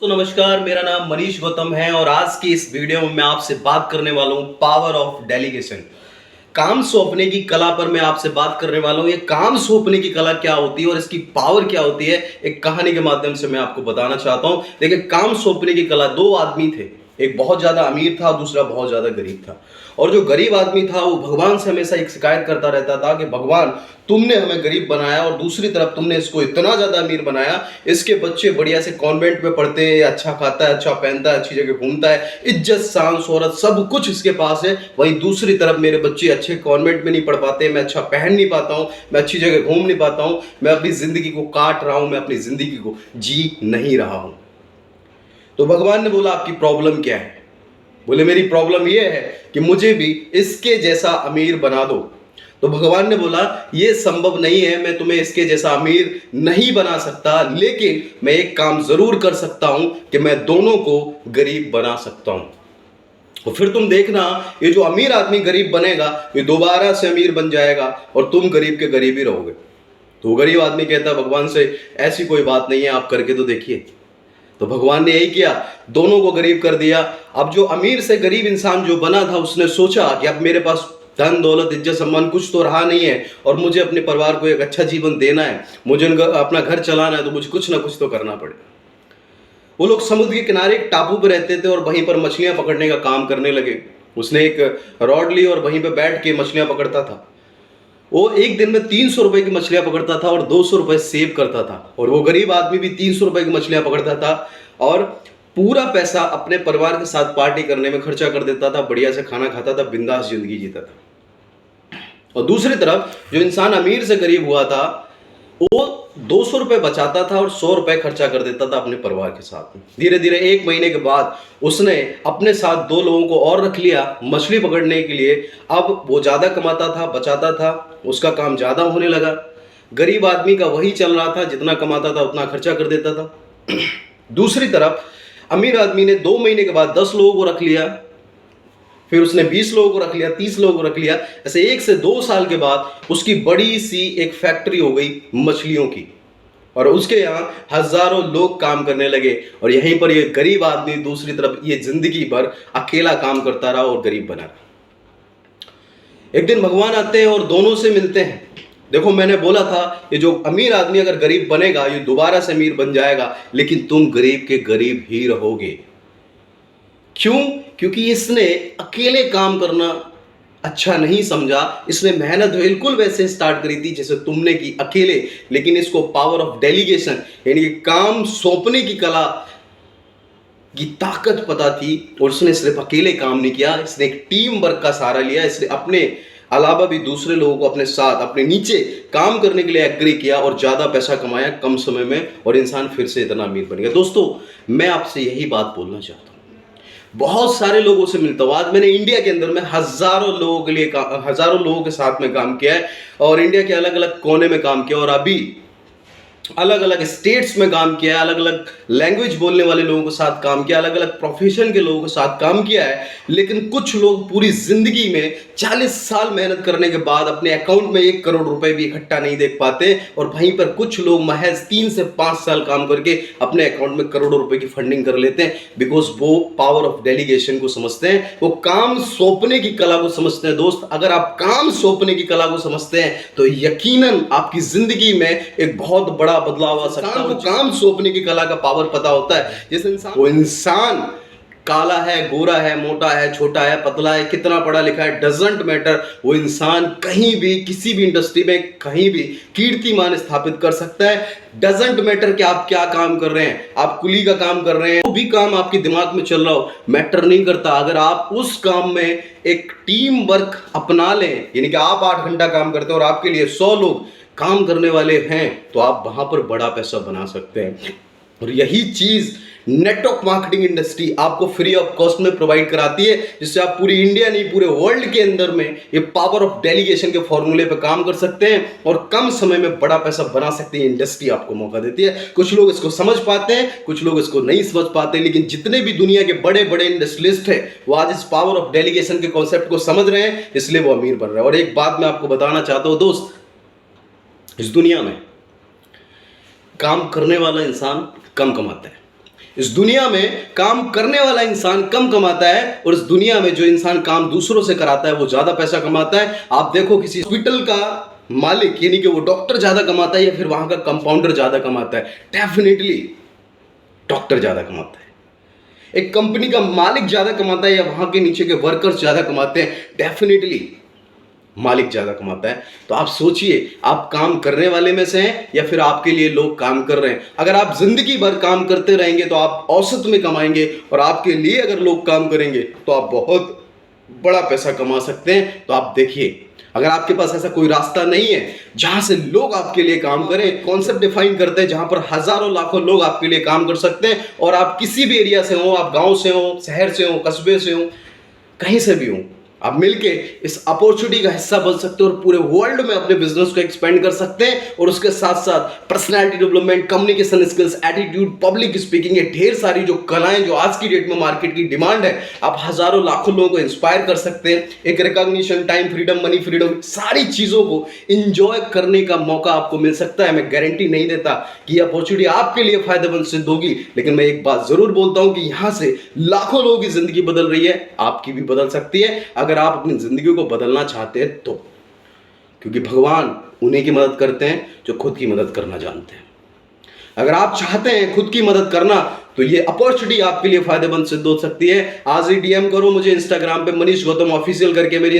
तो नमस्कार, मेरा नाम मनीष गौतम है और आज की इस वीडियो में मैं आपसे बात करने वाला हूँ पावर ऑफ डेलीगेशन। काम सौंपने की कला पर मैं आपसे बात करने वाला हूँ। ये काम सौंपने की कला क्या होती है और इसकी पावर क्या होती है, एक कहानी के माध्यम से मैं आपको बताना चाहता हूँ। देखिए, काम सौंपने की कला, दो आदमी थे, एक बहुत ज्यादा अमीर था, दूसरा बहुत ज्यादा गरीब था। और जो गरीब आदमी था वो भगवान से हमेशा एक शिकायत करता रहता था कि भगवान, तुमने हमें गरीब बनाया और दूसरी तरफ तुमने इसको इतना ज्यादा अमीर बनाया, इसके बच्चे बढ़िया से कॉन्वेंट में पढ़ते हैं, अच्छा खाता है, अच्छा पहनता है, अच्छी जगह घूमता है, इज्जत शान शोहरत सब कुछ इसके पास है। वहीं दूसरी तरफ मेरे बच्चे अच्छे कॉन्वेंट में नहीं पढ़ पाते, मैं अच्छा पहन नहीं पाता हूँ, मैं अच्छी जगह घूम नहीं पाता हूँ, मैं अपनी जिंदगी को काट रहा हूँ, मैं अपनी जिंदगी को जी नहीं रहा हूँ। तो भगवान ने बोला, आपकी प्रॉब्लम क्या है? बोले, मेरी प्रॉब्लम यह है कि मुझे भी इसके जैसा अमीर बना दो। तो भगवान ने बोला, यह संभव नहीं है, मैं तुम्हें इसके जैसा अमीर नहीं बना सकता, लेकिन मैं एक काम जरूर कर सकता हूं कि मैं दोनों को गरीब बना सकता हूं। तो फिर तुम देखना, ये जो अमीर आदमी गरीब बनेगा ये दोबारा से अमीर बन जाएगा और तुम गरीब के गरीब ही रहोगे। तो गरीब आदमी कहता है भगवान से, ऐसी कोई बात नहीं है, आप करके तो देखिए। तो भगवान ने यही किया, दोनों को गरीब कर दिया। अब जो अमीर से गरीब इंसान जो बना था, उसने सोचा कि अब मेरे पास धन दौलत इज्जत सम्मान कुछ तो रहा नहीं है और मुझे अपने परिवार को एक अच्छा जीवन देना है, मुझे अपना घर चलाना है, तो मुझे कुछ ना कुछ तो करना पड़े। वो लोग समुद्र के किनारे एक टापू पे रहते थे और वहीं पर मछलियां पकड़ने का काम करने लगे। उसने एक रॉड ली और वहीं पे बैठ के मछलियां पकड़ता था। वो एक दिन में 300 रुपए की मछलियां पकड़ता था और 200 रुपए सेव करता था। और वो गरीब आदमी भी 300 रुपए की मछलियां पकड़ता था और पूरा पैसा अपने परिवार के साथ पार्टी करने में खर्चा कर देता था, बढ़िया से खाना खाता था, बिंदास जिंदगी जीता था। और दूसरी तरफ जो इंसान अमीर से गरीब हुआ था, वो 200 रुपए बचाता था और 100 रुपए खर्चा कर देता था अपने परिवार के साथ में। धीरे धीरे 1 महीने के बाद उसने अपने साथ 2 लोगों को और रख लिया मछली पकड़ने के लिए। अब वो ज्यादा कमाता था, बचाता था, उसका काम ज्यादा होने लगा। गरीब आदमी का वही चल रहा था, जितना कमाता था उतना खर्चा कर देता था। दूसरी तरफ अमीर आदमी ने 2 महीने के बाद 10 लोगों को रख लिया, फिर उसने 20 लोगों को रख लिया, 30 लोगों को रख लिया। ऐसे 1 से 2 साल के बाद उसकी बड़ी सी एक फैक्ट्री हो गई मछलियों की और उसके यहाँ हजारों लोग काम करने लगे। और यहीं पर ये गरीब आदमी दूसरी तरफ ये जिंदगी भर अकेला काम करता रहा और गरीब बना रहा। एक दिन भगवान आते हैं और दोनों से मिलते हैं। देखो, मैंने बोला था ये जो अमीर आदमी अगर गरीब बनेगा ये दोबारा से अमीर बन जाएगा, लेकिन तुम गरीब के गरीब ही रहोगे। क्यों? क्योंकि इसने अकेले काम करना अच्छा नहीं समझा। इसने मेहनत बिल्कुल वैसे स्टार्ट करी थी जैसे तुमने की, अकेले, लेकिन इसको पावर ऑफ डेलीगेशन यानी कि काम सौंपने की कला की ताकत पता थी और उसने सिर्फ अकेले काम नहीं किया, इसने एक टीम वर्क का सहारा लिया। इसने अपने अलावा भी दूसरे लोगों को अपने साथ अपने नीचे काम करने के लिए एग्री किया और ज्यादा पैसा कमाया कम समय में और इंसान फिर से इतना अमीर बन गया। दोस्तों, मैं आपसे यही बात बोलना चाहता हूं। बहुत सारे लोगों से मिलता हूं। आज मैंने इंडिया के अंदर में हजारों लोगों के लिए हजारों लोगों के साथ में काम किया है और इंडिया के अलग अलग कोने में काम किया और अभी अलग अलग स्टेट्स में काम किया है, अलग अलग लैंग्वेज बोलने वाले लोगों के साथ काम किया, अलग अलग प्रोफेशन के लोगों के साथ काम किया है। लेकिन कुछ लोग पूरी जिंदगी में 40 साल मेहनत करने के बाद अपने अकाउंट में 1 करोड़ रुपए भी इकट्ठा नहीं देख पाते और वहीं पर कुछ लोग महज 3 से 5 साल काम करके अपने अकाउंट में करोड़ों रुपए की फंडिंग कर लेते हैं। बिकॉज वो पावर ऑफ डेलीगेशन को समझते हैं, वो काम सौंपने की कला को समझते हैं। दोस्त, अगर आप काम सौंपने की कला को समझते हैं तो यकीनन आपकी जिंदगी में एक बहुत बड़ा बदलाव आ सकता है। काम सौंपने की कला का पावर पता होता है। जिस इंसान, वो इंसान काला है, गोरा है, मोटा है, छोटा है, पतला है, कितना पढ़ा लिखा है, डजंट मैटर, वो इंसान कहीं भी किसी भी इंडस्ट्री में कहीं भी कीर्तिमान स्थापित कर सकता है। डजंट मैटर कि आप क्या काम कर रहे हैं, आप कुली का काम कर रहे हैं, वो भी काम आपके दिमाग में चल रहा हो, मैटर नहीं करता। अगर आप उस काम में एक टीम वर्क अपना लें, यानी कि आप 8 घंटा काम करते हैं और आपके लिए 100 लोग काम करने वाले हैं, तो आप वहां पर बड़ा पैसा बना सकते हैं। और यही चीज नेटवर्क मार्केटिंग इंडस्ट्री आपको फ्री ऑफ कॉस्ट में प्रोवाइड कराती है, जिससे आप पूरी इंडिया नहीं पूरे वर्ल्ड के अंदर में ये पावर ऑफ डेलीगेशन के फॉर्मूले पे काम कर सकते हैं और कम समय में बड़ा पैसा बना सकते हैं। इंडस्ट्री आपको मौका देती है। कुछ लोग इसको समझ पाते हैं, कुछ लोग इसको नहीं समझ पाते, लेकिन जितने भी दुनिया के बड़े बड़े इंडस्ट्रियलिस्ट हैं वो आज इस पावर ऑफ डेलीगेशन के कॉन्सेप्ट को समझ रहे हैं, इसलिए वो अमीर बन रहे हैं। और एक बात मैं आपको बताना चाहता हूं दोस्त, इस दुनिया में काम करने वाला इंसान कम कमाता है, इस दुनिया में काम करने वाला इंसान कम कमाता है और इस दुनिया में जो इंसान काम दूसरों से कराता है वो ज्यादा पैसा कमाता है। आप देखो किसी हॉस्पिटल का मालिक यानी कि वो डॉक्टर ज्यादा कमाता है या फिर वहां का कंपाउंडर ज्यादा कमाता है? डेफिनेटली डॉक्टर ज्यादा कमाता है। एक कंपनी का मालिक ज्यादा कमाता है या वहां के नीचे के वर्कर्स ज्यादा कमाते हैं? डेफिनेटली मालिक ज्यादा कमाता है। तो आप सोचिए, आप काम करने वाले में से हैं या फिर आपके लिए लोग काम कर रहे हैं? अगर आप जिंदगी भर काम करते रहेंगे तो आप औसत में कमाएंगे, और आपके लिए अगर लोग काम करेंगे तो आप बहुत बड़ा पैसा कमा सकते हैं। तो आप देखिए, अगर आपके पास ऐसा कोई रास्ता नहीं है जहां से लोग आपके लिए काम करें, कॉन्सेप्ट डिफाइन करते हैं जहां पर हजारों लाखों लोग आपके लिए काम कर सकते हैं, और आप किसी भी एरिया से हो, आप गांव से हो, शहर से हो, कस्बे से हो, कहीं से भी हो, आप मिलके इस अपॉर्चुनिटी का हिस्सा बन सकते हो और पूरे वर्ल्ड में अपने बिजनेस को एक्सपेंड कर सकते हैं। और उसके साथ साथ personality development, communication skills, attitude, public speaking, ये ढेर सारी जो कलाएं जो आज की डेट में मार्केट की डिमांड है, आप हजारों लाखों लोगों को इंस्पायर कर सकते हैं। एक recognition, time freedom, money freedom, सारी चीजों को इंजॉय करने का मौका आपको मिल सकता है। मैं गारंटी नहीं देता कि यह अपॉर्चुनिटी आपके लिए फायदेमंद सिद्ध होगी, लेकिन मैं एक बात जरूर बोलता हूं कि यहां से लाखों लोगों की जिंदगी बदल रही है, आपकी भी बदल सकती है अगर आप अपनी जिंदगी को बदलना चाहते हैं तो। क्योंकि भगवान उन्हीं की मदद करते हैं जो खुद की मदद करना जानते हैं। अगर आप चाहते हैं खुद की मदद करना तो ये अपॉर्चुनिटी आपके लिए फायदेमंद सिद्ध हो सकती है। आज ही डीएम करो मुझे इंस्टाग्राम पे मनीष गौतम ऑफिशियल करके, मेरी